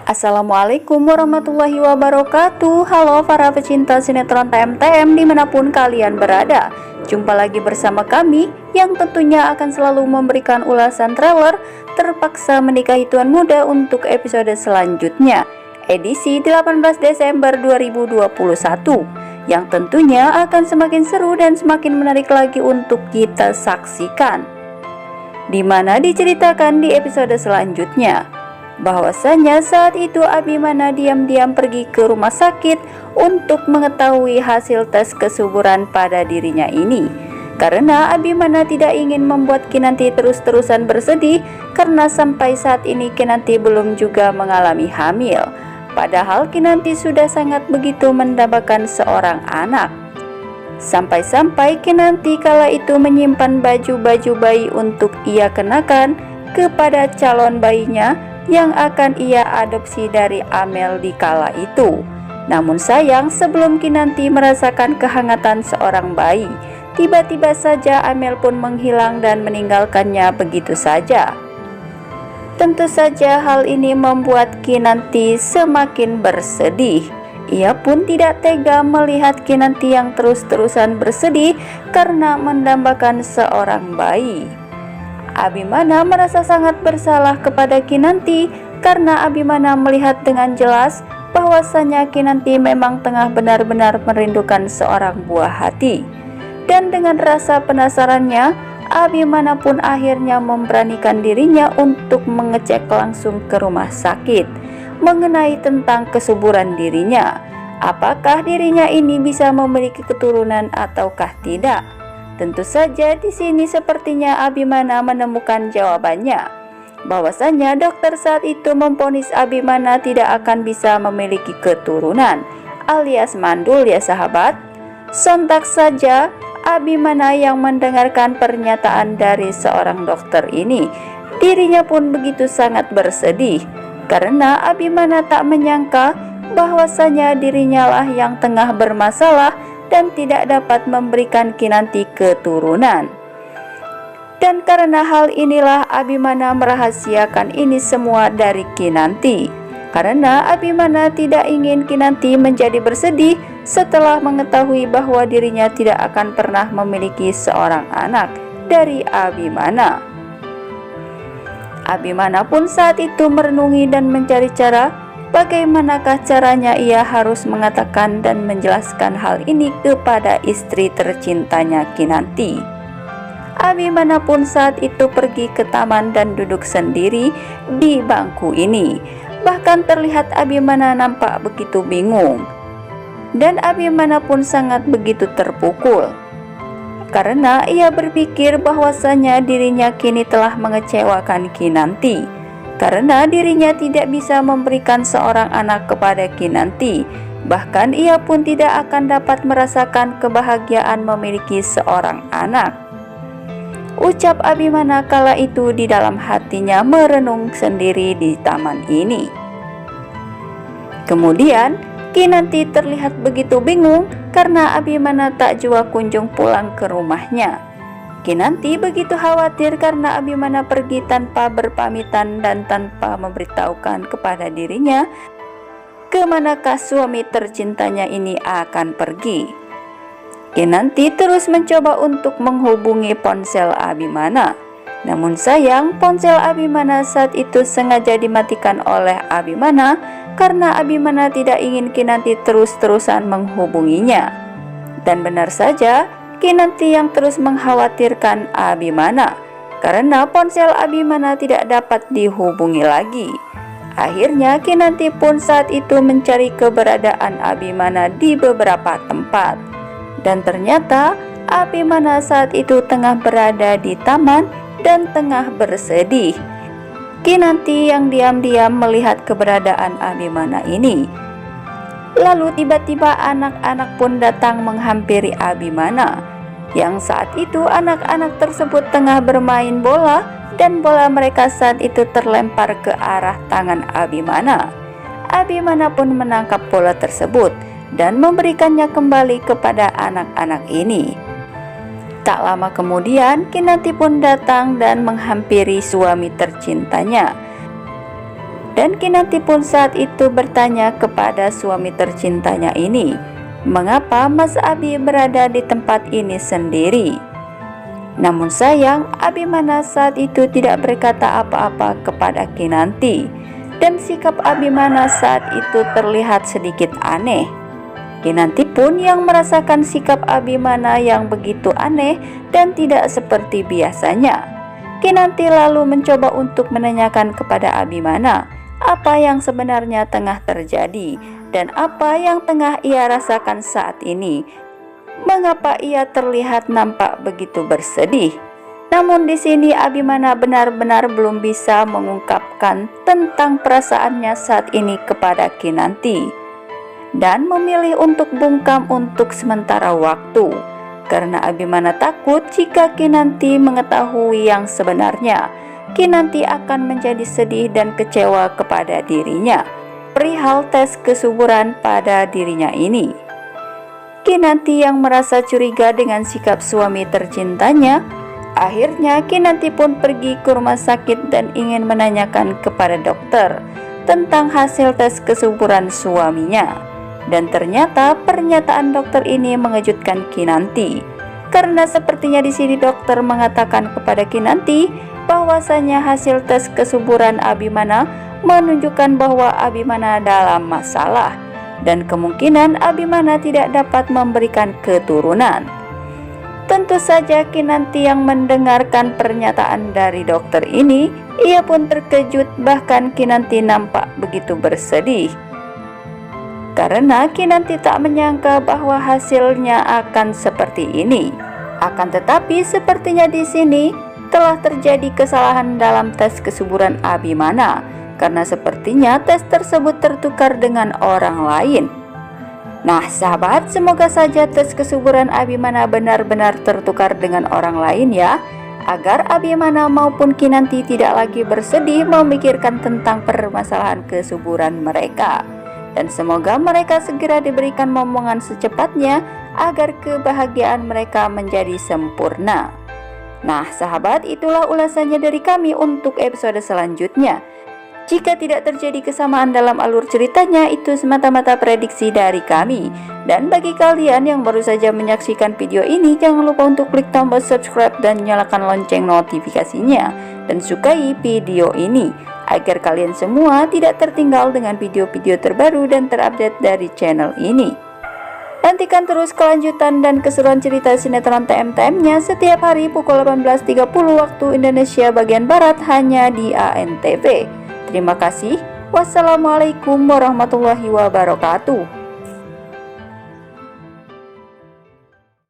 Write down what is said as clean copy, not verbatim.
Assalamualaikum warahmatullahi wabarakatuh. Halo para pecinta sinetron TMTM dimanapun kalian berada. Jumpa lagi bersama kami yang tentunya akan selalu memberikan ulasan trailer Terpaksa Menikahi Tuan Muda untuk episode selanjutnya, edisi 18 Desember 2021, yang tentunya akan semakin seru dan semakin menarik lagi untuk kita saksikan, di mana diceritakan di episode selanjutnya bahwasanya saat itu Abimana diam-diam pergi ke rumah sakit untuk mengetahui hasil tes kesuburan pada dirinya ini, karena Abimana tidak ingin membuat Kinanti terus-terusan bersedih karena sampai saat ini Kinanti belum juga mengalami hamil, padahal Kinanti sudah sangat begitu mendambakan seorang anak. Sampai-sampai Kinanti kala itu menyimpan baju-baju bayi untuk ia kenakan kepada calon bayinya yang akan ia adopsi dari Amel di kala itu. Namun sayang, sebelum Kinanti merasakan kehangatan seorang bayi, tiba-tiba saja Amel pun menghilang dan meninggalkannya begitu saja. Tentu saja hal ini membuat Kinanti semakin bersedih. Ia pun tidak tega melihat Kinanti yang terus-terusan bersedih karena mendambakan seorang bayi. Abimana merasa sangat bersalah kepada Kinanti karena Abimana melihat dengan jelas bahwasanya Kinanti memang tengah benar-benar merindukan seorang buah hati. Dan dengan rasa penasarannya, Abimana pun akhirnya memberanikan dirinya untuk mengecek langsung ke rumah sakit mengenai tentang kesuburan dirinya. Apakah dirinya ini bisa memiliki keturunan ataukah tidak? Tentu saja di sini sepertinya Abimana menemukan jawabannya, bahwasanya dokter saat itu memvonis Abimana tidak akan bisa memiliki keturunan, alias mandul ya sahabat. Sontak saja Abimana yang mendengarkan pernyataan dari seorang dokter ini, dirinya pun begitu sangat bersedih karena Abimana tak menyangka bahwasanya dirinya lah yang tengah bermasalah dan tidak dapat memberikan Kinanti keturunan. Dan karena hal inilah Abimana merahasiakan ini semua dari Kinanti, karena Abimana tidak ingin Kinanti menjadi bersedih setelah mengetahui bahwa dirinya tidak akan pernah memiliki seorang anak dari Abimana. Abimana pun saat itu merenungi dan mencari cara bagaimanakah caranya ia harus mengatakan dan menjelaskan hal ini kepada istri tercintanya Kinanti. Abimana pun saat itu pergi ke taman dan duduk sendiri di bangku ini. Bahkan terlihat Abimana nampak begitu bingung. Dan Abimana pun sangat begitu terpukul karena ia berpikir bahwasanya dirinya kini telah mengecewakan Kinanti, karena dirinya tidak bisa memberikan seorang anak kepada Kinanti. Bahkan ia pun tidak akan dapat merasakan kebahagiaan memiliki seorang anak, ucap Abimana kala itu di dalam hatinya merenung sendiri di taman ini. Kemudian Kinanti terlihat begitu bingung karena Abimana tak jua kunjung pulang ke rumahnya. Kinanti begitu khawatir karena Abimana pergi tanpa berpamitan dan tanpa memberitahukan kepada dirinya kemanakah suami tercintanya ini akan pergi. Kinanti terus mencoba untuk menghubungi ponsel Abimana. Namun sayang, ponsel Abimana saat itu sengaja dimatikan oleh Abimana karena Abimana tidak ingin Kinanti terus-terusan menghubunginya. Dan benar saja, Kinanti yang terus mengkhawatirkan Abimana karena ponsel Abimana tidak dapat dihubungi lagi. Akhirnya Kinanti pun saat itu mencari keberadaan Abimana di beberapa tempat. Dan ternyata Abimana saat itu tengah berada di taman dan tengah bersedih. Kinanti yang diam-diam melihat keberadaan Abimana ini. Lalu tiba-tiba anak-anak pun datang menghampiri Abimana, yang saat itu anak-anak tersebut tengah bermain bola dan bola mereka saat itu terlempar ke arah tangan Abimana. Abimana pun menangkap bola tersebut dan memberikannya kembali kepada anak-anak ini. Tak lama kemudian Kinanti pun datang dan menghampiri suami tercintanya. Dan Kinanti pun saat itu bertanya kepada suami tercintanya ini, mengapa Mas Abi berada di tempat ini sendiri? Namun sayang, Abimana saat itu tidak berkata apa-apa kepada Kinanti, dan sikap Abimana saat itu terlihat sedikit aneh. Kinanti pun yang merasakan sikap Abimana yang begitu aneh dan tidak seperti biasanya. Kinanti lalu mencoba untuk menanyakan kepada Abimana apa yang sebenarnya tengah terjadi dan apa yang tengah ia rasakan saat ini. Mengapa ia terlihat nampak begitu bersedih? Namun di sini Abimana benar-benar belum bisa mengungkapkan tentang perasaannya saat ini kepada Kinanti dan memilih untuk bungkam untuk sementara waktu, karena Abimana takut jika Kinanti mengetahui yang sebenarnya, Kinanti akan menjadi sedih dan kecewa kepada dirinya perihal tes kesuburan pada dirinya ini. Kinanti yang merasa curiga dengan sikap suami tercintanya, akhirnya Kinanti pun pergi ke rumah sakit dan ingin menanyakan kepada dokter tentang hasil tes kesuburan suaminya. Dan ternyata pernyataan dokter ini mengejutkan Kinanti, karena sepertinya di sini dokter mengatakan kepada Kinanti bahwasanya hasil tes kesuburan Abimana menunjukkan bahwa Abimana dalam masalah dan kemungkinan Abimana tidak dapat memberikan keturunan. Tentu saja Kinanti yang mendengarkan pernyataan dari dokter ini, ia pun terkejut, bahkan Kinanti nampak begitu bersedih karena Kinanti tak menyangka bahwa hasilnya akan seperti ini. Akan tetapi sepertinya di sini telah terjadi kesalahan dalam tes kesuburan Abimana, karena sepertinya tes tersebut tertukar dengan orang lain. Nah sahabat, semoga saja tes kesuburan Abimana benar-benar tertukar dengan orang lain ya, agar Abimana maupun Kinanti tidak lagi bersedih memikirkan tentang permasalahan kesuburan mereka. Dan semoga mereka segera diberikan momongan secepatnya agar kebahagiaan mereka menjadi sempurna. Nah sahabat, itulah ulasannya dari kami untuk episode selanjutnya. Jika tidak terjadi kesamaan dalam alur ceritanya, itu semata-mata prediksi dari kami. Dan bagi kalian yang baru saja menyaksikan video ini, jangan lupa untuk klik tombol subscribe dan nyalakan lonceng notifikasinya. Dan sukai video ini, agar kalian semua tidak tertinggal dengan video-video terbaru dan terupdate dari channel ini. Nantikan terus kelanjutan dan keseruan cerita sinetron TM-TM-nya setiap hari pukul 18.30 waktu Indonesia bagian Barat hanya di ANTV. Terima kasih. Wassalamualaikum warahmatullahi wabarakatuh.